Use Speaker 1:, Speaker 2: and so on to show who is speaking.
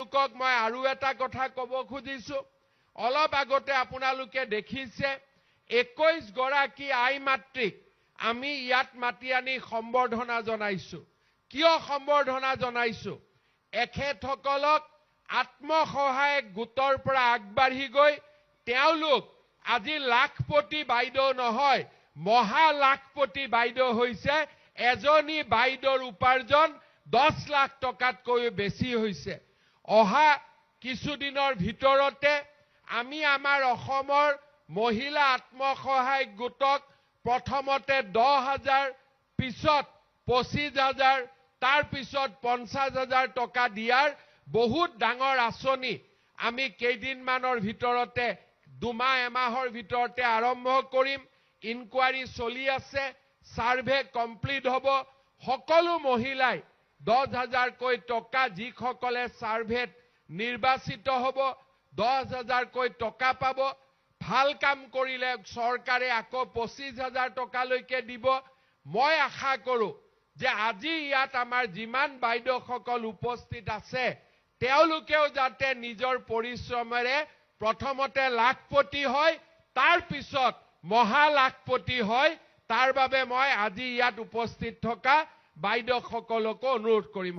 Speaker 1: আপোনালোকক মই আৰু এটা কথা ক'ব খুজিছো অলপ আগতে আপোনালোকে দেখিছে 21 গৰাকী আই মাতৃক আমি ইয়াত মাতি আনি সম্বৰ্ধনা জনাইছো কিয় সম্বৰ্ধনা জনাইছো এখেতসকলক আত্মসহায়ক গোটৰ পৰা আগবাঢ়ি গৈ তেওঁলোক আজি লাখপতি বাইদেউ নহয় মহা লাখপতি বাইদেউ হৈছে এজনী বাইদেউৰ উপাৰ্জন 10 লাখ টকাতকৈ বেছি হৈছে অহা কিছুদিনৰ ভিতৰতে আমি আমাৰ অসমৰ মহিলা আত্মসহায়ক গোটক প্ৰথমতে 10,000 পিছত 25,000 তাৰ পিছত 50,000 টকা দিয়াৰ বহুত ডাঙৰ আঁচনি আমি কেইদিনমানৰ ভিতৰতে দুমাহ এমাহৰ ভিতৰতে আৰম্ভ কৰিম ইনকুৱাৰী চলি আছে সাৰ্ভে কমপ্লিট হ'ব সকলো মহিলাই 10,000 কৈ টকা যিসকলে সাৰ্ভেত নিৰ্বাচিত হ'ব 10,000 কৈ টকা পাব ভাল কাম কৰিলে চৰকাৰে আকৌ 25,000 টকালৈকে দিব মই আশা কৰোঁ যে আজি ইয়াত আমাৰ যিমান বাইদেউসকল উপস্থিত আছে তেওঁলোকেও যাতে নিজৰ পৰিশ্ৰমেৰে প্ৰথমতে লাখপতি হয় তাৰ পিছত মহা লাখপতি হয় তাৰ বাবে মই আজি ইয়াত উপস্থিত থকা বাইদেউসকলক অনুৰোধ কৰিম